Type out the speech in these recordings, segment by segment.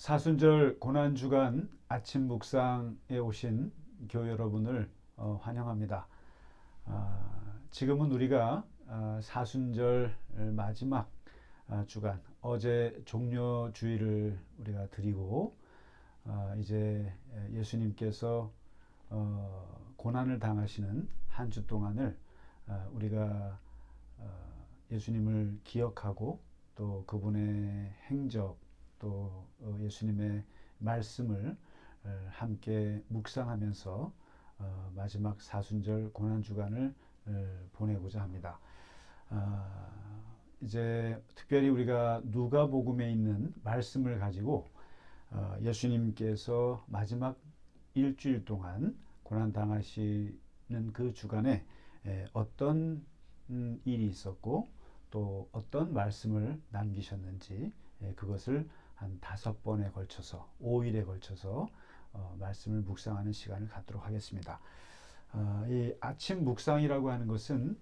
사순절 고난주간 아침 묵상에 오신 교회 여러분을 환영합니다. 지금은 우리가 사순절 마지막 주간, 어제 종료주일을 우리가 드리고 이제 예수님께서 고난을 당하시는 한 주 동안을 우리가 예수님을 기억하고 또 그분의 행적, 또 예수님의 말씀을 함께 묵상하면서 마지막 사순절 고난주간을 보내고자 합니다. 이제 특별히 우리가 누가복음에 있는 말씀을 가지고 예수님께서 마지막 일주일 동안 고난 당하시는 그 주간에 어떤 일이 있었고 또 어떤 말씀을 남기셨는지 그것을 한 5번에 걸쳐서 5일에 걸쳐서 말씀을 묵상하는 시간을 갖도록 하겠습니다. 이 아침 묵상이라고 하는 것은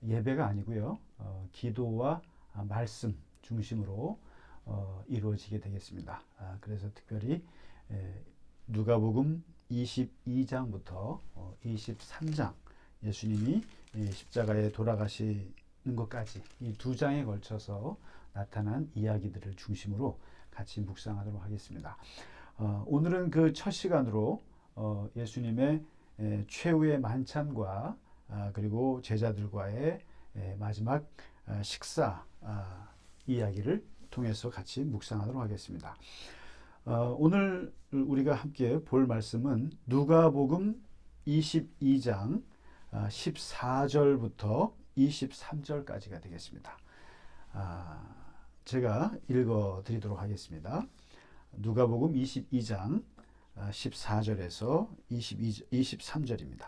예배가 아니고요. 기도와 말씀 중심으로 이루어지게 되겠습니다. 그래서 특별히 누가복음 22장부터 23장 예수님이 십자가에 돌아가시는 것까지 이 2장에 걸쳐서 나타난 이야기들을 중심으로 같이 묵상하도록 하겠습니다. 오늘은 그 첫 시간으로 예수님의 최후의 만찬과 그리고 제자들과의 마지막 식사 이야기를 통해서 같이 묵상하도록 하겠습니다. 오늘 우리가 함께 볼 말씀은 누가복음 22장 14절부터 23절까지가 되겠습니다. 제가 읽어 드리도록 하겠습니다. 누가복음 22장 14절에서 23절입니다.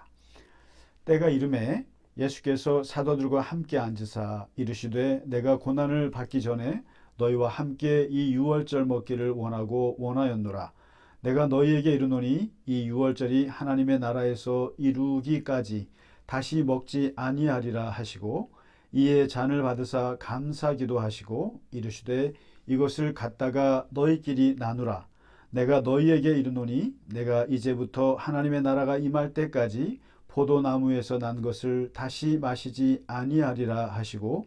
때가 이르매 예수께서 사도들과 함께 앉으사 이르시되 내가 고난을 받기 전에 너희와 함께 이 유월절 먹기를 원하였노라. 내가 너희에게 이르노니 이 유월절이 하나님의 나라에서 이루기까지 다시 먹지 아니하리라 하시고 이에 잔을 받으사 감사기도 하시고 이르시되 이것을 갖다가 너희끼리 나누라. 내가 너희에게 이르노니 내가 이제부터 하나님의 나라가 임할 때까지 포도나무에서 난 것을 다시 마시지 아니하리라 하시고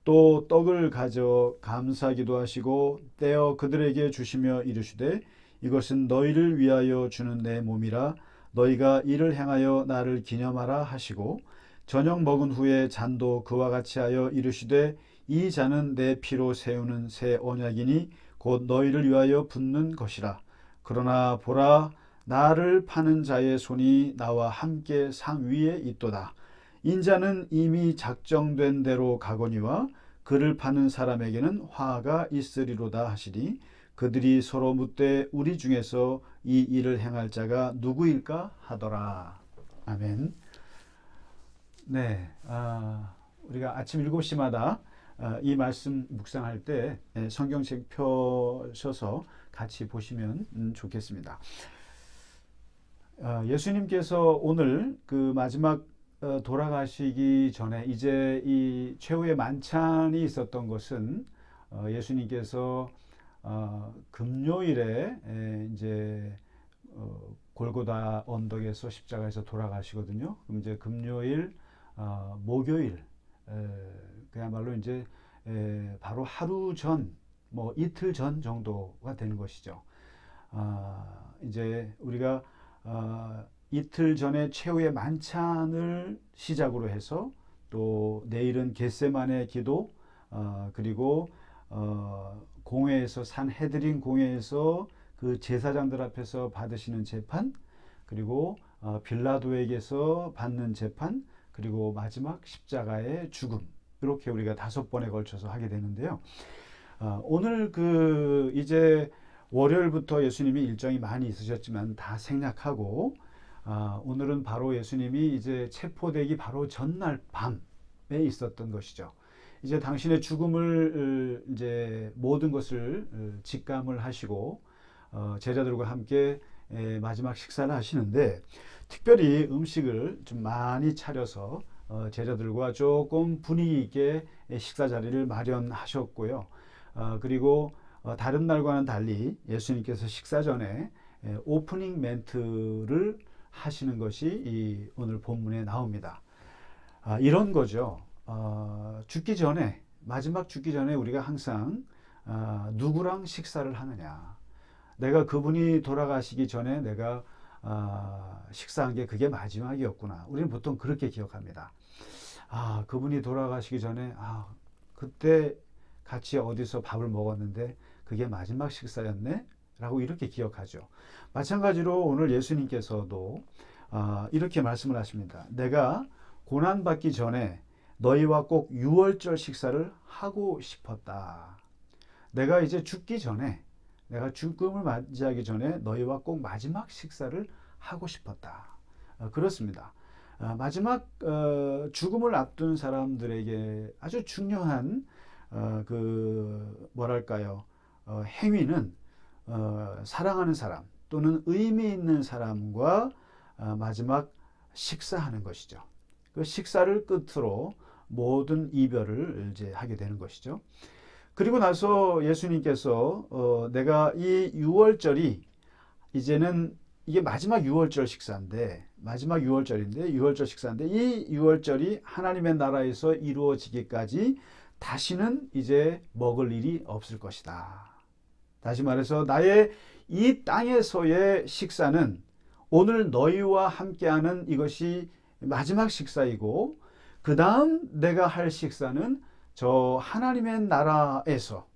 또 떡을 가져 감사기도 하시고 떼어 그들에게 주시며 이르시되 이것은 너희를 위하여 주는 내 몸이라 너희가 이를 행하여 나를 기념하라 하시고 저녁 먹은 후에 잔도 그와 같이 하여 이르시되 이 잔은 내 피로 세우는 새 언약이니 곧 너희를 위하여 붓는 것이라. 그러나 보라 나를 파는 자의 손이 나와 함께 상 위에 있도다. 인자는 이미 작정된 대로 가거니와 그를 파는 사람에게는 화가 있으리로다 하시니 그들이 서로 묻되 우리 중에서 이 일을 행할 자가 누구일까 하더라. 아멘. 네, 우리가 아침 7시마다 이 말씀 묵상할 때 성경책 펴셔서 같이 보시면 좋겠습니다. 예수님께서 오늘 그 마지막 돌아가시기 전에 이제 이 최후의 만찬이 있었던 것은 예수님께서 금요일에 이제 골고다 언덕에서 십자가에서 돌아가시거든요. 그럼 이제 금요일, 목요일 그야말로 이제 바로 하루 전, 뭐 이틀 전 정도가 되는 것이죠. 이제 우리가 이틀 전에 최후의 만찬을 시작으로 해서 또 내일은 겟세마네 기도, 그리고 공회에서 산헤드린 공회에서 그 제사장들 앞에서 받으시는 재판, 그리고 빌라도에게서 받는 재판, 그리고 마지막 십자가의 죽음, 이렇게 우리가 5번에 걸쳐서 하게 되는데요. 오늘 그 이제 월요일부터 예수님이 일정이 많이 있으셨지만 다 생략하고 오늘은 바로 예수님이 이제 체포되기 바로 전날 밤에 있었던 것이죠. 이제 당신의 죽음을 이제 모든 것을 직감을 하시고 제자들과 함께 마지막 식사를 하시는데 특별히 음식을 좀 많이 차려서 제자들과 조금 분위기 있게 식사 자리를 마련하셨고요. 그리고 다른 날과는 달리 예수님께서 식사 전에 오프닝 멘트를 하시는 것이 오늘 본문에 나옵니다. 이런 거죠. 죽기 전에, 마지막 죽기 전에 우리가 항상 누구랑 식사를 하느냐. 내가 그분이 돌아가시기 전에 내가 식사한 게 그게 마지막이었구나. 우리는 보통 그렇게 기억합니다. 그분이 돌아가시기 전에 그때 같이 어디서 밥을 먹었는데 그게 마지막 식사였네? 라고 이렇게 기억하죠. 마찬가지로 오늘 예수님께서도 이렇게 말씀을 하십니다. 내가 고난받기 전에 너희와 꼭 유월절 식사를 하고 싶었다. 내가 이제 죽기 전에, 내가 죽음을 맞이하기 전에 너희와 꼭 마지막 식사를 하고 싶었다. 그렇습니다. 마지막 죽음을 앞둔 사람들에게 아주 중요한 행위는 사랑하는 사람 또는 의미 있는 사람과 마지막 식사하는 것이죠. 그 식사를 끝으로 모든 이별을 이제 하게 되는 것이죠. 그리고 나서 예수님께서 내가 이 유월절이 이제는 이게 마지막 유월절 식사인데 유월절 식사인데 이 유월절이 하나님의 나라에서 이루어지기까지 다시는 이제 먹을 일이 없을 것이다. 다시 말해서 나의 이 땅에서의 식사는 오늘 너희와 함께하는 이것이 마지막 식사이고 그 다음 내가 할 식사는 저 하나님의 나라에서,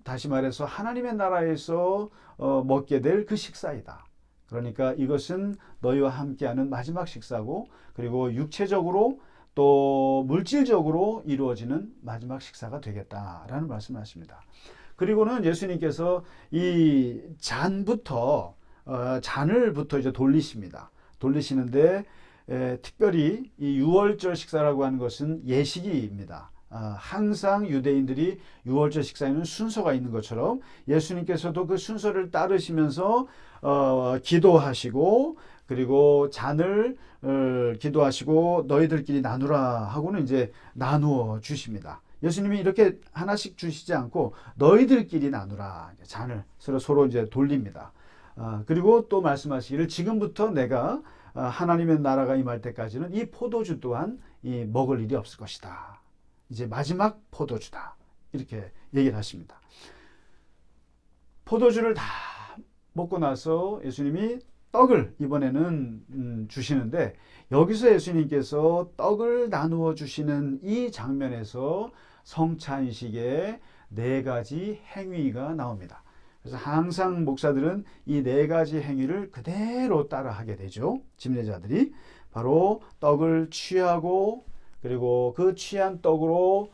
다시 말해서 하나님의 나라에서 먹게 될 그 식사이다. 그러니까 이것은 너희와 함께하는 마지막 식사고 그리고 육체적으로 또 물질적으로 이루어지는 마지막 식사가 되겠다라는 말씀을 하십니다. 그리고는 예수님께서 이 잔을부터 이제 돌리십니다. 돌리시는데 특별히 이 유월절 식사라고 하는 것은 예식입니다. 항상 유대인들이 유월절 식사에는 순서가 있는 것처럼 예수님께서도 그 순서를 따르시면서 기도하시고 그리고 잔을 기도하시고 너희들끼리 나누라 하고는 이제 나누어 주십니다. 예수님이 이렇게 하나씩 주시지 않고 너희들끼리 나누라 잔을 서로 이제 돌립니다. 그리고 또 말씀하시기를 지금부터 내가 하나님의 나라가 임할 때까지는 이 포도주 또한 먹을 일이 없을 것이다. 이제 마지막 포도주다. 이렇게 얘기를 하십니다. 포도주를 다 먹고 나서 예수님이 떡을 이번에는 주시는데 여기서 예수님께서 떡을 나누어 주시는 이 장면에서 성찬식의 4가지 행위가 나옵니다. 그래서 항상 목사들은 이 4가지 행위를 그대로 따라하게 되죠. 집례자들이 바로 떡을 취하고 그리고 그 취한 떡으로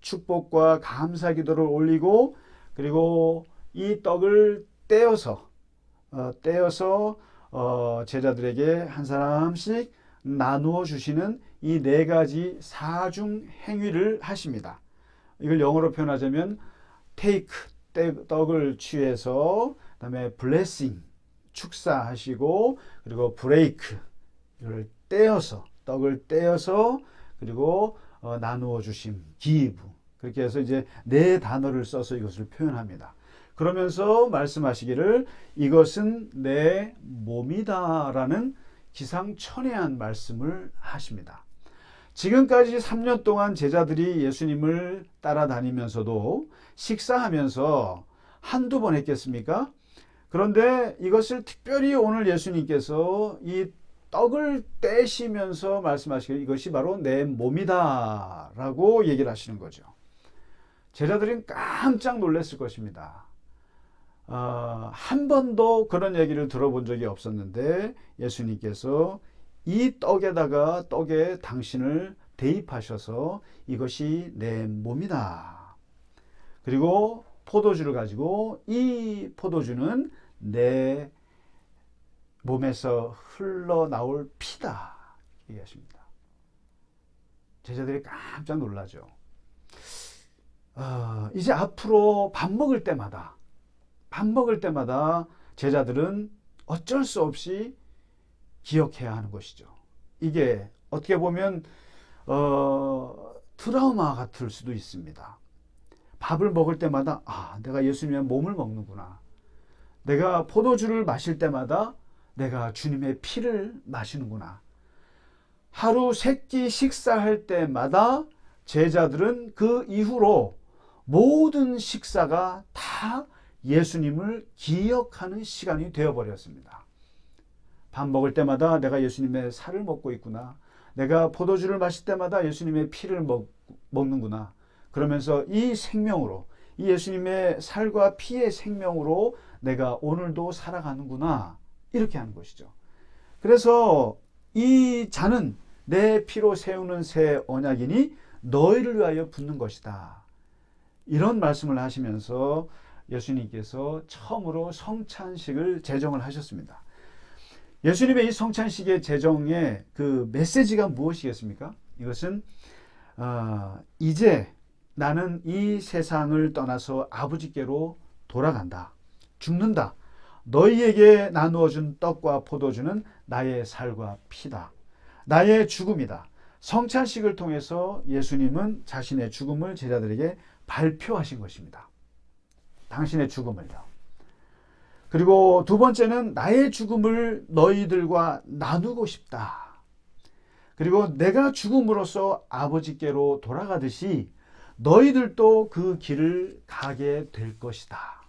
축복과 감사 기도를 올리고 그리고 이 떡을 떼어서 제자들에게 한 사람씩 나누어 주시는 이 4가지 사중 행위를 하십니다. 이걸 영어로 표현하자면 take, 떡을 취해서 그다음에 blessing, 축사하시고 그리고 break, 이걸 떡을 떼어서 그리고 나누어 주심, give. 그렇게 해서 이제 4단어를 써서 이것을 표현합니다. 그러면서 말씀하시기를 이것은 내 몸이다라는 기상천외한 말씀을 하십니다. 지금까지 3년 동안 제자들이 예수님을 따라다니면서도 식사하면서 한두 번 했겠습니까? 그런데 이것을 특별히 오늘 예수님께서 이 떡을 떼시면서 말씀하시기를 이것이 바로 내 몸이다 라고 얘기를 하시는 거죠. 제자들은 깜짝 놀랐을 것입니다. 한 번도 그런 얘기를 들어본 적이 없었는데 예수님께서 이 떡에 당신을 대입하셔서 이것이 내 몸이다. 그리고 포도주를 가지고 이 포도주는 내 몸에서 흘러나올 피다 얘기하십니다. 제자들이 깜짝 놀라죠. 이제 앞으로 밥 먹을 때마다 제자들은 어쩔 수 없이 기억해야 하는 것이죠. 이게 어떻게 보면 트라우마 같을 수도 있습니다. 밥을 먹을 때마다 내가 예수님의 몸을 먹는구나. 내가 포도주를 마실 때마다 내가 주님의 피를 마시는구나. 하루 세 끼 식사할 때마다 제자들은 그 이후로 모든 식사가 다 예수님을 기억하는 시간이 되어버렸습니다. 밥 먹을 때마다 내가 예수님의 살을 먹고 있구나. 내가 포도주를 마실 때마다 예수님의 피를 먹는구나. 그러면서 이 생명으로, 이 예수님의 살과 피의 생명으로 내가 오늘도 살아가는구나. 이렇게 하는 것이죠. 그래서 이 잔은 내 피로 세우는 새 언약이니 너희를 위하여 붓는 것이다. 이런 말씀을 하시면서 예수님께서 처음으로 성찬식을 제정을 하셨습니다. 예수님의 이 성찬식의 제정의 그 메시지가 무엇이겠습니까? 이것은 이제 나는 이 세상을 떠나서 아버지께로 돌아간다. 죽는다. 너희에게 나누어 준 떡과 포도주는 나의 살과 피다. 나의 죽음이다. 성찬식을 통해서 예수님은 자신의 죽음을 제자들에게 발표하신 것입니다. 당신의 죽음을요. 그리고 두 번째는 나의 죽음을 너희들과 나누고 싶다. 그리고 내가 죽음으로써 아버지께로 돌아가듯이 너희들도 그 길을 가게 될 것이다.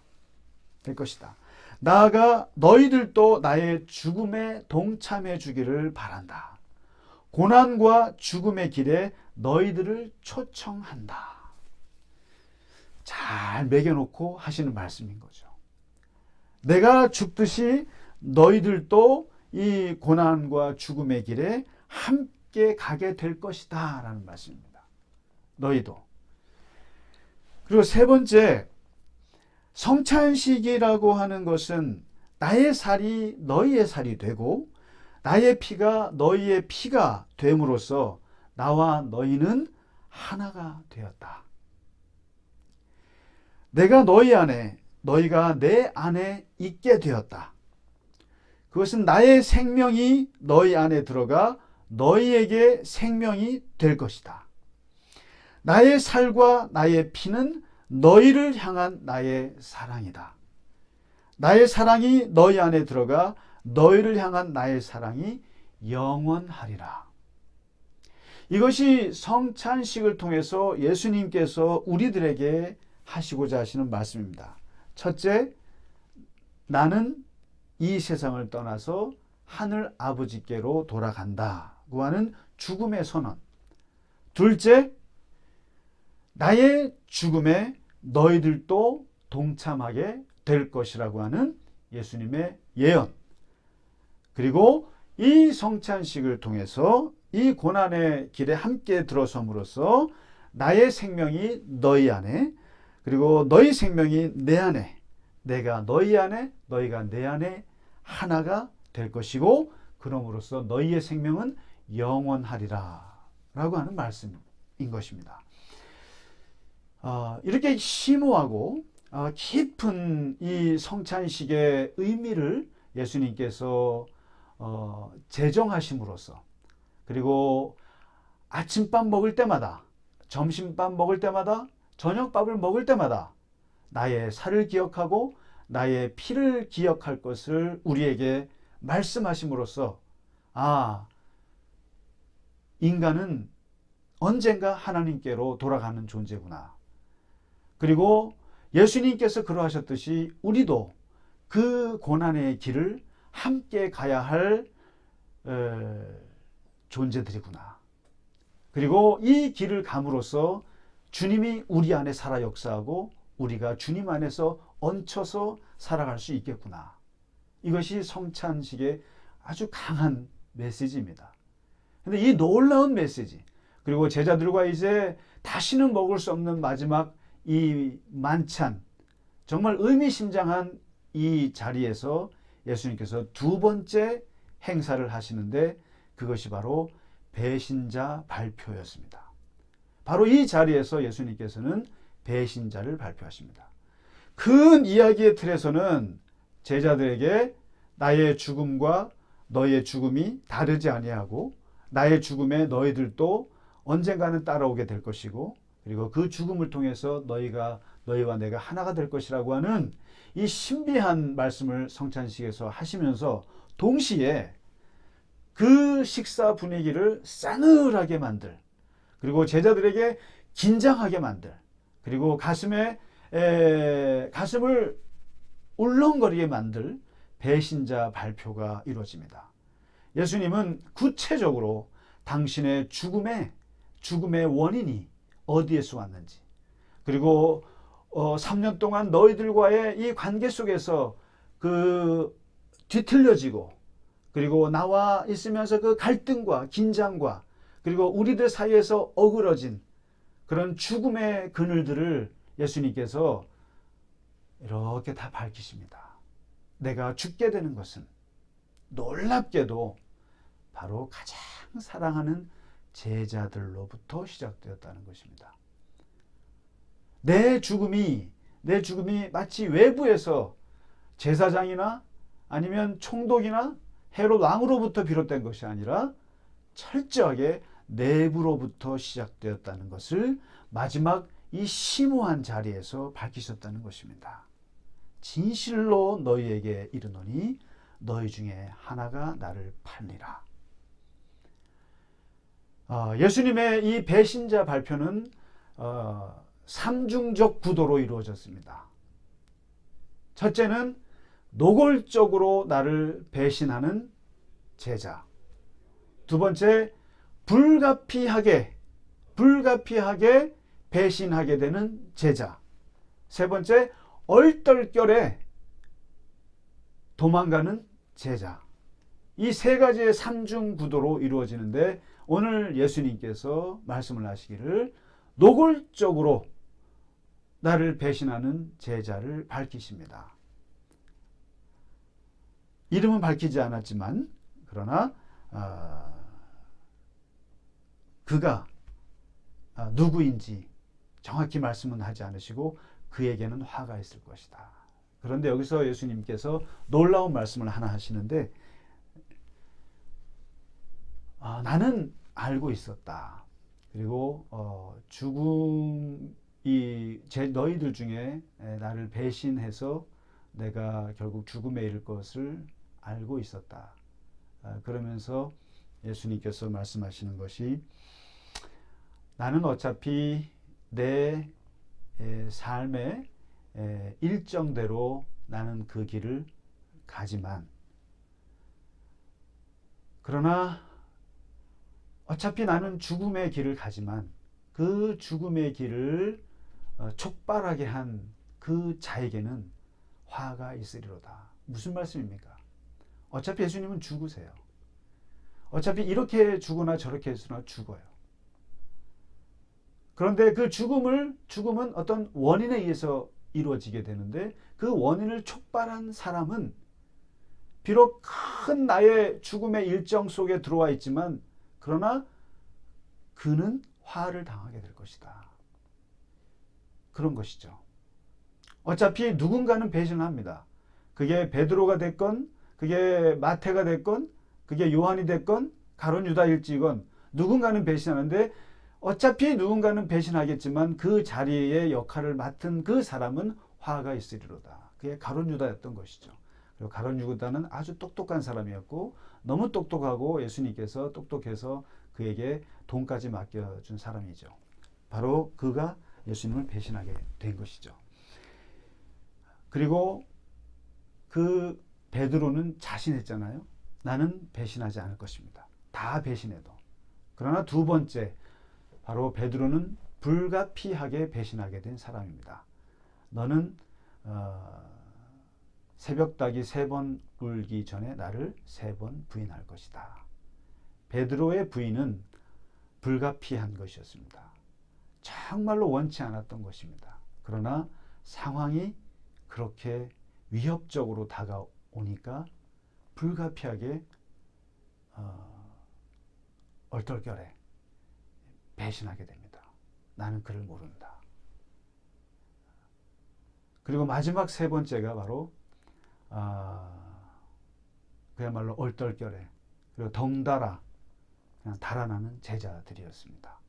나아가 너희들도 나의 죽음에 동참해 주기를 바란다. 고난과 죽음의 길에 너희들을 초청한다. 잘 매겨놓고 하시는 말씀인 거죠. 내가 죽듯이 너희들도 이 고난과 죽음의 길에 함께 가게 될 것이다 라는 말씀입니다. 너희도. 그리고 세 번째, 성찬식이라고 하는 것은 나의 살이 너희의 살이 되고 나의 피가 너희의 피가 됨으로써 나와 너희는 하나가 되었다. 내가 너희 안에, 너희가 내 안에 있게 되었다. 그것은 나의 생명이 너희 안에 들어가 너희에게 생명이 될 것이다. 나의 살과 나의 피는 너희를 향한 나의 사랑이다. 나의 사랑이 너희 안에 들어가 너희를 향한 나의 사랑이 영원하리라. 이것이 성찬식을 통해서 예수님께서 우리들에게 하시고자 하시는 말씀입니다. 첫째, 나는 이 세상을 떠나서 하늘 아버지께로 돌아간다고 하는 죽음의 선언. 둘째, 나의 죽음에 너희들도 동참하게 될 것이라고 하는 예수님의 예언. 그리고 이 성찬식을 통해서 이 고난의 길에 함께 들어섬으로써 나의 생명이 너희 안에, 그리고 너희 생명이 내 안에, 내가 너희 안에, 너희가 내 안에 하나가 될 것이고, 그럼으로써 너희의 생명은 영원하리라 라고 하는 말씀인 것입니다. 이렇게 심오하고 깊은 이 성찬식의 의미를 예수님께서 제정하심으로써, 그리고 아침밥 먹을 때마다, 점심밥 먹을 때마다, 저녁밥을 먹을 때마다 나의 살을 기억하고 나의 피를 기억할 것을 우리에게 말씀하심으로써, 인간은 언젠가 하나님께로 돌아가는 존재구나. 그리고 예수님께서 그러하셨듯이 우리도 그 고난의 길을 함께 가야 할 존재들이구나. 그리고 이 길을 감으로써 주님이 우리 안에 살아 역사하고 우리가 주님 안에서 얹혀서 살아갈 수 있겠구나. 이것이 성찬식의 아주 강한 메시지입니다. 그런데 이 놀라운 메시지, 그리고 제자들과 이제 다시는 먹을 수 없는 마지막 이 만찬, 정말 의미심장한 이 자리에서 예수님께서 두 번째 행사를 하시는데, 그것이 바로 배신자 발표였습니다. 바로 이 자리에서 예수님께서는 배신자를 발표하십니다. 큰 이야기의 틀에서는 제자들에게 나의 죽음과 너의 죽음이 다르지 아니하고 나의 죽음에 너희들도 언젠가는 따라오게 될 것이고, 그리고 그 죽음을 통해서 너희와 내가 하나가 될 것이라고 하는 이 신비한 말씀을 성찬식에서 하시면서 동시에 그 식사 분위기를 싸늘하게 만들, 그리고 제자들에게 긴장하게 만들, 그리고 가슴을 울렁거리게 만들 배신자 발표가 이루어집니다. 예수님은 구체적으로 당신의 죽음의 원인이 어디에서 왔는지, 그리고 3년 동안 너희들과의 이 관계 속에서 그 뒤틀려지고, 그리고 나와 있으면서 그 갈등과 긴장과, 그리고 우리들 사이에서 어그러진 그런 죽음의 그늘들을 예수님께서 이렇게 다 밝히십니다. 내가 죽게 되는 것은 놀랍게도 바로 가장 사랑하는 제자들로부터 시작되었다는 것입니다. 내 죽음이 마치 외부에서 제사장이나 아니면 총독이나 헤롯 왕으로부터 비롯된 것이 아니라 철저하게 내부로부터 시작되었다는 것을 마지막 이 심오한 자리에서 밝히셨다는 것입니다. 진실로 너희에게 이르노니 너희 중에 하나가 나를 팔리라. 예수님의 이 배신자 발표는 삼중적 구도로 이루어졌습니다. 첫째는 노골적으로 나를 배신하는 제자. 두 번째, 불가피하게 배신하게 되는 제자. 세 번째, 얼떨결에 도망가는 제자. 이 세 가지의 삼중 구도로 이루어지는데, 오늘 예수님께서 말씀을 하시기를 노골적으로 나를 배신하는 제자를 밝히십니다. 이름은 밝히지 않았지만, 그러나 그가 누구인지 정확히 말씀은 하지 않으시고 그에게는 화가 있을 것이다. 그런데 여기서 예수님께서 놀라운 말씀을 하나 하시는데, 나는 알고 있었다. 그리고 너희들 중에 나를 배신해서 내가 결국 죽음에 이를 것을 알고 있었다. 그러면서 예수님께서 말씀하시는 것이, 나는 어차피 내 삶의 일정대로 나는 그 길을 가지만, 그러나 어차피 나는 죽음의 길을 가지만 그 죽음의 길을 촉발하게 한 그 자에게는 화가 있으리로다. 무슨 말씀입니까? 어차피 예수님은 죽으세요. 어차피 이렇게 죽으나 저렇게 했으나 죽어요. 그런데 그 죽음은 어떤 원인에 의해서 이루어지게 되는데, 그 원인을 촉발한 사람은 비록 큰 나의 죽음의 일정 속에 들어와 있지만, 그러나 그는 화를 당하게 될 것이다. 그런 것이죠. 어차피 누군가는 배신을 합니다. 그게 베드로가 됐건, 그게 마태가 됐건, 그게 요한이 됐건, 가룟 유다일지건 누군가는 배신하는데, 어차피 누군가는 배신하겠지만 그 자리의 역할을 맡은 그 사람은 화가 있으리로다. 그게 가룟 유다였던 것이죠. 그리고 가룟 유다는 아주 똑똑한 사람이었고, 너무 똑똑하고 예수님께서 똑똑해서 그에게 돈까지 맡겨준 사람이죠. 바로 그가 예수님을 배신하게 된 것이죠. 그리고 그 베드로는 자신했잖아요. 나는 배신하지 않을 것입니다. 다 배신해도. 그러나 두 번째, 바로 베드로는 불가피하게 배신하게 된 사람입니다. 너는 새벽닭이 3번 울기 전에 나를 3번 부인할 것이다. 베드로의 부인은 불가피한 것이었습니다. 정말로 원치 않았던 것입니다. 그러나 상황이 그렇게 위협적으로 다가오니까 불가피하게 얼떨결에 배신하게 됩니다. 나는 그를 모른다. 그리고 마지막 세 번째가 바로 그야말로 얼떨결에, 그리고 덩달아 그냥 달아나는 제자들이었습니다.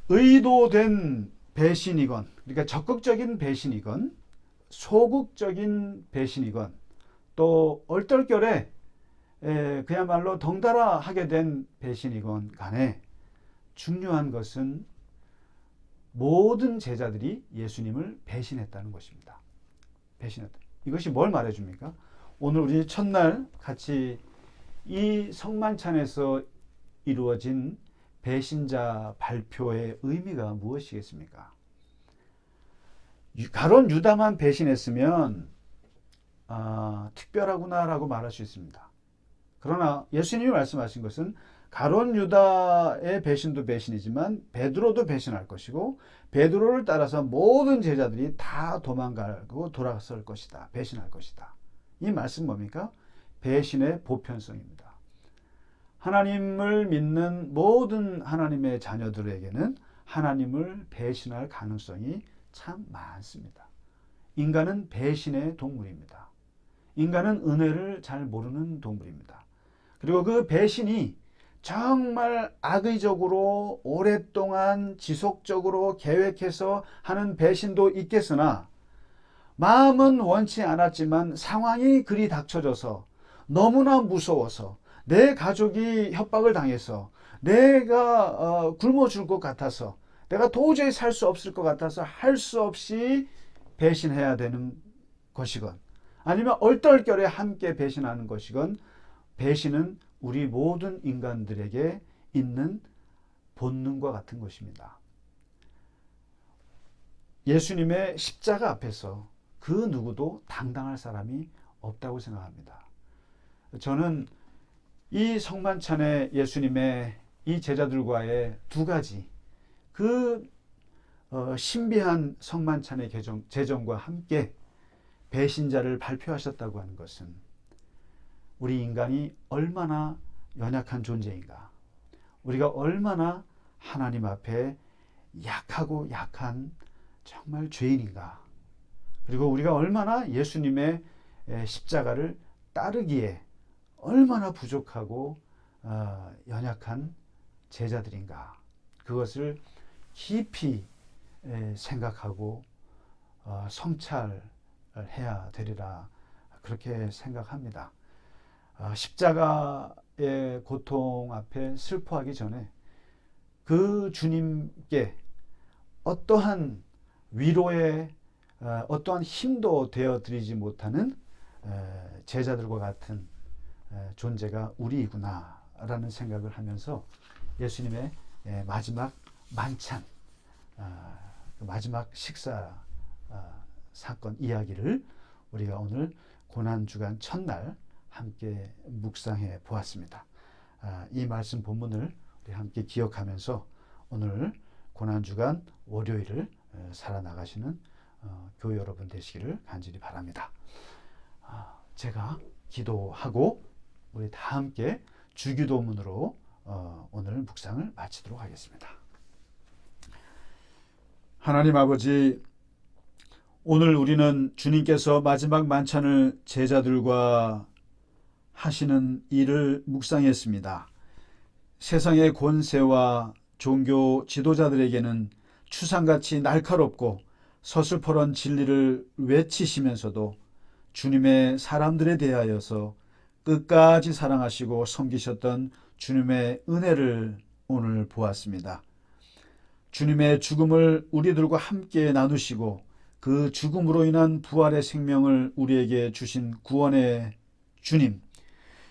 의도된 배신이건, 그러니까 적극적인 배신이건 소극적인 배신이건 또 얼떨결에 그야말로 덩달아 하게 된 배신이건 간에 중요한 것은 모든 제자들이 예수님을 배신했다는 것입니다. 배신했다. 이것이 뭘 말해줍니까? 오늘 우리 첫날 같이 이 성만찬에서 이루어진 배신자 발표의 의미가 무엇이겠습니까? 가론 유다만 배신했으면 특별하구나라고 말할 수 있습니다. 그러나 예수님이 말씀하신 것은 가론 유다의 배신도 배신이지만 베드로도 배신할 것이고 베드로를 따라서 모든 제자들이 다 도망가고 돌아설 것이다. 배신할 것이다. 이 말씀 뭡니까? 배신의 보편성입니다. 하나님을 믿는 모든 하나님의 자녀들에게는 하나님을 배신할 가능성이 참 많습니다. 인간은 배신의 동물입니다. 인간은 은혜를 잘 모르는 동물입니다. 그리고 그 배신이 정말 악의적으로 오랫동안 지속적으로 계획해서 하는 배신도 있겠으나 마음은 원치 않았지만 상황이 그리 닥쳐져서 너무나 무서워서 내 가족이 협박을 당해서 내가 굶어 죽을 것 같아서 내가 도저히 살 수 없을 것 같아서 할 수 없이 배신해야 되는 것이건 아니면 얼떨결에 함께 배신하는 것이건 배신은 우리 모든 인간들에게 있는 본능과 같은 것입니다. 예수님의 십자가 앞에서 그 누구도 당당할 사람이 없다고 생각합니다. 저는 이 성만찬에 예수님의 이 제자들과의 두 가지 그 신비한 성만찬의 제정과 함께 배신자를 발표하셨다고 하는 것은 우리 인간이 얼마나 연약한 존재인가, 우리가 얼마나 하나님 앞에 약하고 약한 정말 죄인인가, 그리고 우리가 얼마나 예수님의 십자가를 따르기에 얼마나 부족하고 연약한 제자들인가, 그것을 깊이 생각하고 성찰해야 되리라 그렇게 생각합니다. 십자가의 고통 앞에 슬퍼하기 전에 그 주님께 어떠한 위로의 어떠한 힘도 되어드리지 못하는 제자들과 같은 존재가 우리이구나라는 생각을 하면서 예수님의 마지막 만찬, 마지막 식사 사건 이야기를 우리가 오늘 고난주간 첫날 함께 묵상해 보았습니다. 이 말씀 본문을 우리 함께 기억하면서 오늘 고난주간 월요일을 살아나가시는 교회 여러분 되시기를 간절히 바랍니다. 제가 기도하고 우리 다 함께 주기도문으로 오늘 묵상을 마치도록 하겠습니다. 하나님 아버지, 오늘 우리는 주님께서 마지막 만찬을 제자들과 하시는 일을 묵상했습니다. 세상의 권세와 종교 지도자들에게는 추상같이 날카롭고 서슬퍼런 진리를 외치시면서도 주님의 사람들에 대하여서 끝까지 사랑하시고 섬기셨던 주님의 은혜를 오늘 보았습니다. 주님의 죽음을 우리들과 함께 나누시고 그 죽음으로 인한 부활의 생명을 우리에게 주신 구원의 주님,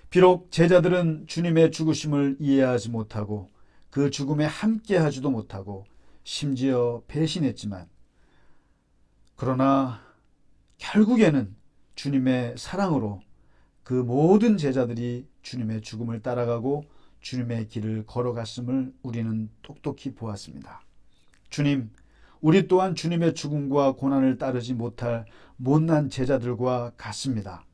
비록 제자들은 주님의 죽으심을 이해하지 못하고 그 죽음에 함께하지도 못하고 심지어 배신했지만, 그러나 결국에는 주님의 사랑으로 그 모든 제자들이 주님의 죽음을 따라가고 주님의 길을 걸어갔음을 우리는 똑똑히 보았습니다. 주님, 우리 또한 주님의 죽음과 고난을 따르지 못할 못난 제자들과 같습니다.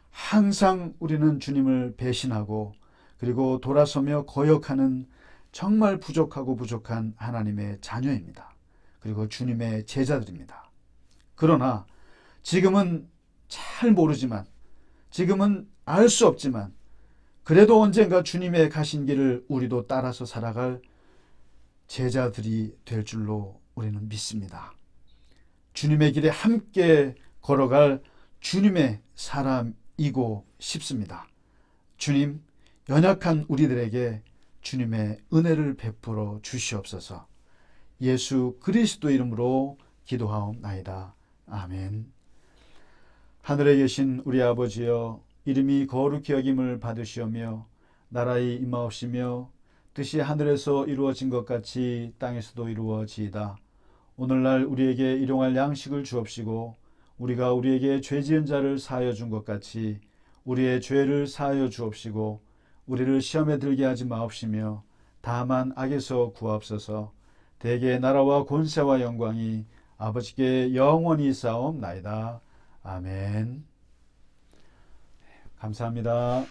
항상 우리는 주님을 배신하고 그리고 돌아서며 거역하는 정말 부족한 하나님의 자녀입니다. 그리고 주님의 제자들입니다. 그러나 지금은 잘 모르지만, 지금은 알 수 없지만, 그래도 언젠가 주님의 가신 길을 우리도 따라서 살아갈 제자들이 될 줄로 우리는 믿습니다. 주님의 길에 함께 걸어갈 주님의 사람이고 싶습니다. 주님, 연약한 우리들에게 주님의 은혜를 베풀어 주시옵소서. 예수 그리스도 이름으로 기도하옵나이다. 아멘. 하늘에 계신 우리 아버지여, 이름이 거룩히 여김을 받으시오며 나라의 임하옵시며 뜻이 하늘에서 이루어진 것 같이 땅에서도 이루어지이다. 오늘날 우리에게 일용할 양식을 주옵시고 우리가 우리에게 죄 지은 자를 사하여 준 것 같이 우리의 죄를 사하여 주옵시고 우리를 시험에 들게 하지 마옵시며 다만 악에서 구하옵소서. 대개 나라와 권세와 영광이 아버지께 영원히 있사옵나이다. 아멘. 감사합니다.